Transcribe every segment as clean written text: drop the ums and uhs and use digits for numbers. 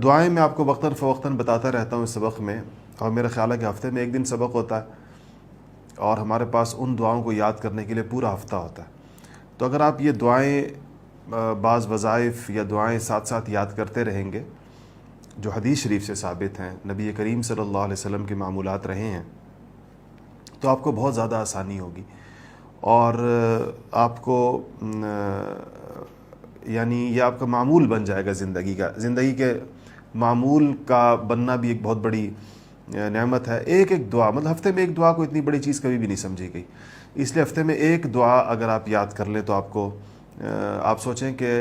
دعائیں میں آپ کو وقتاً فوقتاً بتاتا رہتا ہوں اس سبق میں، اور میرا خیال ہے کہ ہفتے میں ایک دن سبق ہوتا ہے اور ہمارے پاس ان دعاؤں کو یاد کرنے کے لیے پورا ہفتہ ہوتا ہے۔ تو اگر آپ یہ دعائیں بعض وظائف یا دعائیں ساتھ ساتھ یاد کرتے رہیں گے جو حدیث شریف سے ثابت ہیں، نبی کریم صلی اللہ علیہ وسلم کے معمولات رہے ہیں، تو آپ کو بہت زیادہ آسانی ہوگی، اور آپ کو یعنی یہ آپ کا معمول بن جائے گا زندگی کے معمول کا بننا بھی ایک بہت بڑی نعمت ہے۔ ایک دعا، مطلب ہفتے میں ایک دعا کو اتنی بڑی چیز کبھی بھی نہیں سمجھی گئی، اس لیے ہفتے میں ایک دعا اگر آپ یاد کر لیں تو آپ کو آپ سوچیں کہ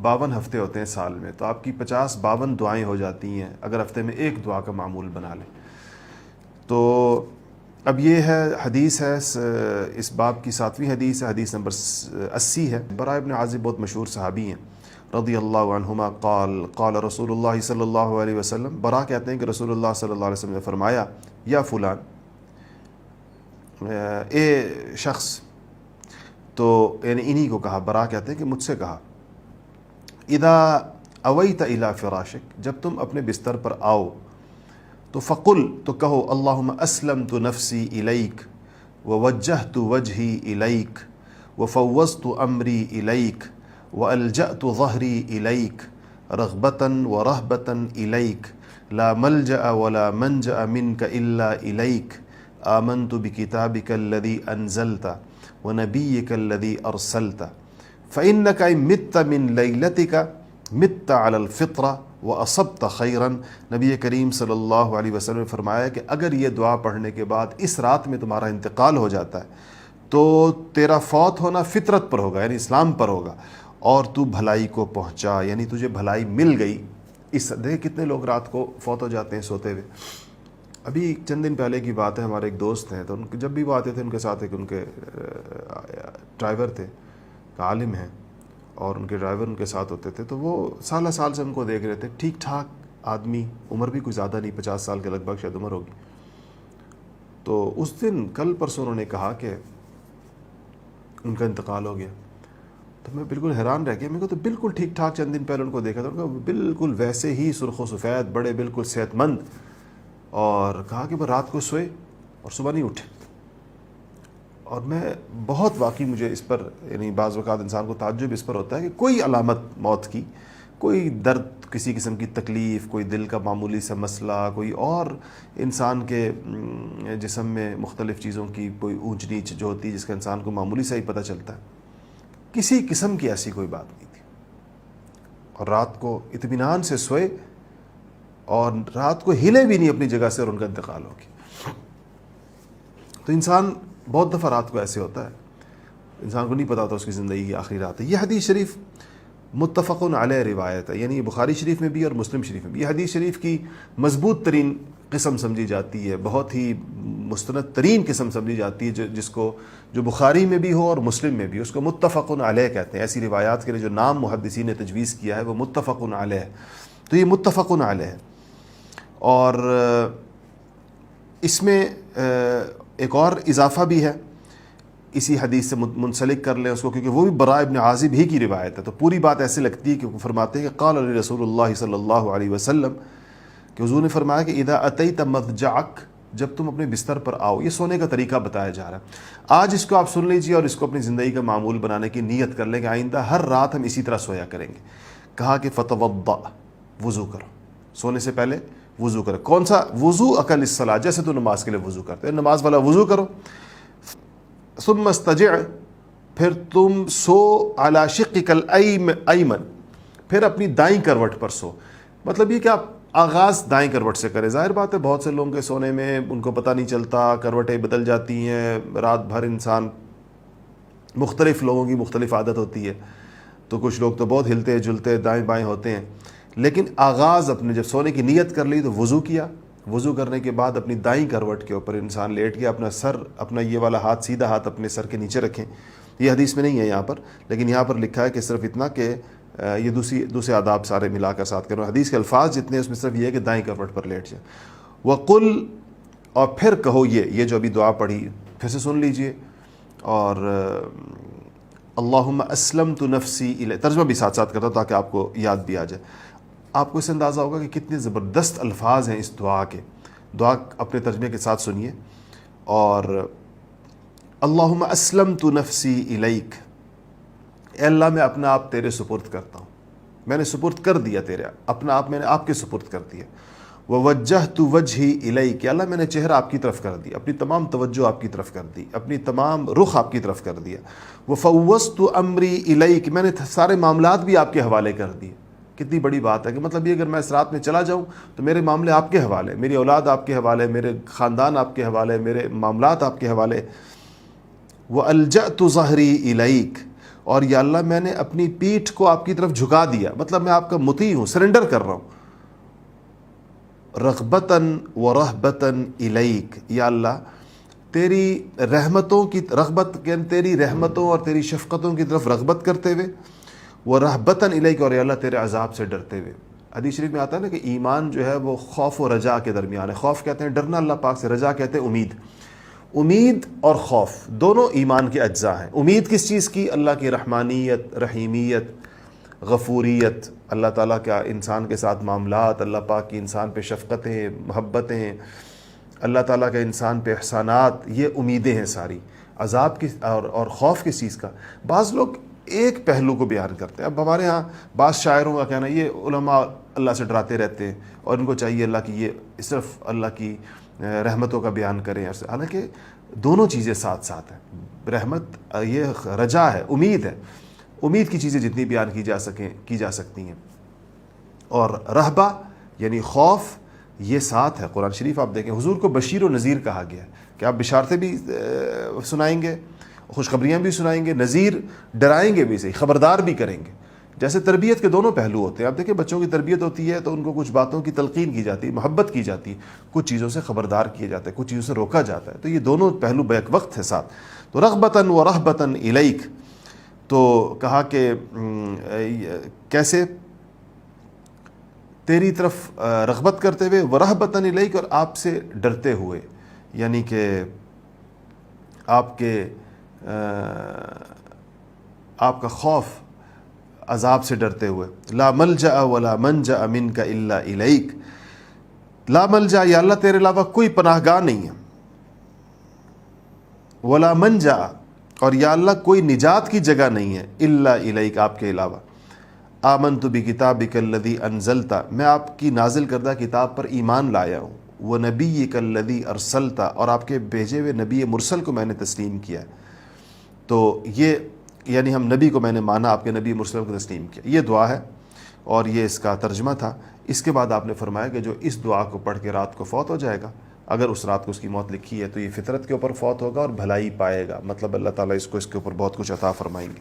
52 ہفتے ہوتے ہیں سال میں، تو آپ کی 52 دعائیں ہو جاتی ہیں اگر ہفتے میں ایک دعا کا معمول بنا لیں۔ تو اب یہ ہے حدیث ہے، اس باب کی 7ویں حدیث ہے، حدیث نمبر 80 ہے۔ براء ابن عازب بہت مشہور صحابی ہیں رضی اللہ عنہما، قال رسول اللہ صلی اللہ علیہ وسلم، براء کہتے ہیں کہ رسول اللہ صلی اللہ علیہ وسلم نے فرمایا، یا فلان، اے شخص، تو یعنی انہی کو کہا، براء کہتے ہیں کہ مجھ سے کہا، اذا اویت الی فراشک، جب تم اپنے بستر پر آؤ تو فقل، تو کہو، اللہم اسلمت نفسی الیک ووجہت وجہی الیک وفوضت امری الیک والجأت ظہری الیک رغبتا ورہبتا الیک لا ملجأ ولا منجأ منک الا الیک آمنت بکتابک الذی انزلت ونبیک الذی ارسلت فإنک ان مت من لیلتک مت علی الفطرہ وَأَصَبْتَ خَيْرًا۔ نبی کریم صلی اللہ علیہ وسلم نے فرمایا کہ اگر یہ دعا پڑھنے کے بعد اس رات میں تمہارا انتقال ہو جاتا ہے تو تیرا فوت ہونا فطرت پر ہوگا، یعنی اسلام پر ہوگا، اور تو بھلائی کو پہنچا، یعنی تجھے بھلائی مل گئی۔ اس دیکھ کتنے لوگ رات کو فوت ہو جاتے ہیں سوتے ہوئے۔ ابھی چند دن پہلے کی بات ہے، ہمارے ایک دوست ہیں، تو جب بھی وہ آتے تھے ان کے ساتھ ایک ان کے ڈرائیور تھے، عالم ہیں، اور ان کے ڈرائیور ان کے ساتھ ہوتے تھے، تو وہ سالہ سال سے ان کو دیکھ رہے تھے، ٹھیک ٹھاک آدمی، عمر بھی کوئی زیادہ نہیں، 50 سال کے لگ بھگ شاید عمر ہوگی۔ تو اس دن کل پرسوں انہوں نے کہا کہ ان کا انتقال ہو گیا، تو میں بالکل حیران رہ گیا۔ میرے کو تو بالکل ٹھیک ٹھاک، چند دن پہلے ان کو دیکھا تھا، بالکل ویسے ہی سرخ و سفید، بڑے بالکل صحت مند، اور کہا کہ وہ رات کو سوئے اور صبح نہیں اٹھے۔ اور میں بہت واقعی مجھے اس پر، یعنی بعض اوقات انسان کو تعجب اس پر ہوتا ہے کہ کوئی علامت موت کی، کوئی درد، کسی قسم کی تکلیف، کوئی دل کا معمولی سا مسئلہ، کوئی اور انسان کے جسم میں مختلف چیزوں کی کوئی اونچ نیچ جو ہوتی ہے جس کا انسان کو معمولی سا ہی پتہ چلتا ہے، کسی قسم کی ایسی کوئی بات نہیں تھی، اور رات کو اطمینان سے سوئے اور رات کو ہلے بھی نہیں اپنی جگہ سے، اور ان کا انتقال ہو گیا۔ تو انسان بہت دفعہ رات کو ایسے ہوتا ہے، انسان کو نہیں پتا ہوتا اس کی زندگی کی آخری رات ہے۔ یہ حدیث شریف متفق علیہ روایت ہے، یعنی بخاری شریف میں بھی اور مسلم شریف میں بھی۔ یہ حدیث شریف کی مضبوط ترین قسم سمجھی جاتی ہے، بہت ہی مستند ترین قسم سمجھی جاتی ہے، جس کو جو بخاری میں بھی ہو اور مسلم میں بھی، اس کو متفق علیہ کہتے ہیں۔ ایسی روایات کے لیے جو نام محدثین نے تجویز کیا ہے وہ متفق علیہ ہے، تو یہ متفق علیہ ہے۔ اور اس میں ایک اور اضافہ بھی ہے، اسی حدیث سے منسلک کر لیں اس کو، کیونکہ وہ بھی براء ابن عازب ہی کی روایت ہے، تو پوری بات ایسے لگتی ہے کہ وہ فرماتے ہیں کہ قال علی رسول اللہ صلی اللہ علیہ وسلم، کہ حضور نے فرمایا کہ اذا اتیت مضجعک، جب تم اپنے بستر پر آؤ، یہ سونے کا طریقہ بتایا جا رہا ہے۔ آج اس کو آپ سن لیجئے اور اس کو اپنی زندگی کا معمول بنانے کی نیت کر لیں کہ آئندہ ہر رات ہم اسی طرح سویا کریں گے۔ کہا کہ فتوضأ، وضو کرو، سونے سے پہلے وضو کرو۔ کون سا وضو؟ اکل الصلاۃ، جیسے تو نماز کے لیے وضو کرتے ہیں، نماز والا وضو کرو۔ ثم استجع، پھر تم سو علی شقک الایمن، پھر اپنی دائیں کروٹ پر سو۔ مطلب یہ کہ آپ آغاز دائیں کروٹ سے کریں۔ ظاہر بات ہے بہت سے لوگوں کے سونے میں ان کو پتہ نہیں چلتا، کروٹیں بدل جاتی ہیں، رات بھر انسان، مختلف لوگوں کی مختلف عادت ہوتی ہے، تو کچھ لوگ تو بہت ہلتے جلتے دائیں بائیں ہوتے ہیں، لیکن آغاز اپنے جب سونے کی نیت کر لی تو وضو کیا، وضو کرنے کے بعد اپنی دائیں کروٹ کے اوپر انسان لیٹ گیا، اپنا سر، اپنا یہ والا ہاتھ، سیدھا ہاتھ اپنے سر کے نیچے رکھیں۔ یہ حدیث میں نہیں ہے یہاں پر، لیکن یہاں پر لکھا ہے کہ صرف اتنا کہ یہ دوسرے آداب سارے ملا کر ساتھ کرو۔ حدیث کے الفاظ جتنے اس میں صرف یہ ہے کہ دائیں کروٹ پر لیٹ جائیں۔ وقل، اور پھر کہو یہ جو ابھی دعا پڑھی پھر سے سن لیجئے، اور اللہم اسلمت نفسی الیک، ترجمہ بھی ساتھ ساتھ کرتا ہوں تاکہ آپ کو یاد بھی آ جائے۔ آپ کو اس سے اندازہ ہوگا کہ کتنے زبردست الفاظ ہیں اس دعا کے. دعا اپنے ترجمے کے ساتھ سنیے. اور اللہم اسلمت نفسی الیک، اے اللہ میں اپنا آپ تیرے سپرد کرتا ہوں، میں نے سپرد کر دیا تیرے، اپنا آپ میں نے آپ کے سپرد کر دیا. ووجہت وجہی الیک، اللہ میں نے چہرہ آپ کی طرف کر دیا، اپنی تمام توجہ آپ کی طرف کر دی، اپنی تمام رخ آپ کی طرف کر دیا. وفوضت امری الیک، میں نے سارے معاملات بھی آپ کے حوالے کر دیے. کتنی بڑی بات ہے کہ مطلب یہ اگر میں اس رات میں چلا جاؤں تو میرے معاملے آپ کے حوالے، میری اولاد آپ کے حوالے، میرے خاندان آپ کے حوالے، میرے معاملات آپ کے حوالے. وَأَلْجَأْتُ ظَهْرِي إِلَيْكَ، اور یا اللہ میں نے اپنی پیٹھ کو آپ کی طرف جھکا دیا، مطلب میں آپ کا مطیع ہوں، سرنڈر کر رہا ہوں. رغبتاً ورہبتاً الیک، یا اللہ تیری رحمتوں کی رغبت، یعنی تیری رحمتوں اور تیری شفقتوں کی طرف رغبت کرتے ہوئے، ورہبتاً الیک، اور یا اللہ تیرے عذاب سے ڈرتے ہوئے. حدیث شریف میں آتا ہے نا کہ ایمان جو ہے وہ خوف و رجا کے درمیان ہے. خوف کہتے ہیں ڈرنا اللہ پاک سے، رجا کہتے ہیں امید. امید اور خوف دونوں ایمان کے اجزاء ہیں. امید کس چیز کی؟ اللہ کی رحمانیت، رحیمیت، غفوریت، اللہ تعالیٰ کا انسان کے ساتھ معاملات، اللہ پاک کی انسان پہ شفقتیں، محبتیں، اللہ تعالیٰ کا انسان پہ احسانات، یہ امیدیں ہیں ساری. عذاب کی اور خوف کس چیز کا؟ بعض لوگ ایک پہلو کو بیان کرتے ہیں. اب ہمارے ہاں بعض شاعروں کا کہنا یہ علماء اللہ سے ڈراتے رہتے ہیں اور ان کو چاہیے اللہ کی یہ صرف اللہ کی رحمتوں کا بیان کریں، حالانکہ دونوں چیزیں ساتھ ساتھ ہیں. رحمت یہ رجا ہے، امید ہے، امید کی چیزیں جتنی بیان کی جا سکتی ہیں. اور رہبہ یعنی خوف یہ ساتھ ہے. قرآن شریف آپ دیکھیں حضور کو بشیر و نذیر کہا گیا ہے کہ آپ بشارتیں بھی سنائیں گے، خوشخبریاں بھی سنائیں گے، نذیر ڈرائیں گے بھی، صحیح خبردار بھی کریں گے. جیسے تربیت کے دونوں پہلو ہوتے ہیں. آپ دیکھیں بچوں کی تربیت ہوتی ہے تو ان کو کچھ باتوں کی تلقین کی جاتی ہے، محبت کی جاتی ہے، کچھ چیزوں سے خبردار کیا جاتا ہے، کچھ چیزوں سے روکا جاتا ہے. تو یہ دونوں پہلو بیک وقت ہے ساتھ. تو رغبتاً و رہبتاً الیک، تو کہا کہ کیسے تیری طرف رغبت کرتے ہوئے، ورہبتاً الیک، اور آپ سے ڈرتے ہوئے، یعنی کہ آپ کا خوف، عذاب سے ڈرتے ہوئے. لا ملجأ ولا منجأ منک الا الیک، لا ملجأ یا اللہ تیرے علاوہ کوئی پناہ گاہ نہیں ہے، ولا منجأ اور یا اللہ کوئی نجات کی جگہ نہیں ہے، الا الیک آپ کے علاوہ. آمنت بکتابک الذی انزلت، میں آپ کی نازل کردہ کتاب پر ایمان لایا ہوں. ونبیک الذی ارسلت، اور آپ کے بھیجے ہوئے نبی مرسل کو میں نے تسلیم کیا ہے. تو یہ یعنی ہم نبی کو میں نے مانا، آپ کے نبی مرسل کو تسلیم کیا. یہ دعا ہے اور یہ اس کا ترجمہ تھا. اس کے بعد آپ نے فرمایا کہ جو اس دعا کو پڑھ کے رات کو فوت ہو جائے گا، اگر اس رات کو اس کی موت لکھی ہے تو یہ فطرت کے اوپر فوت ہوگا اور بھلائی پائے گا، مطلب اللہ تعالیٰ اس کے اوپر بہت کچھ عطا فرمائیں گے.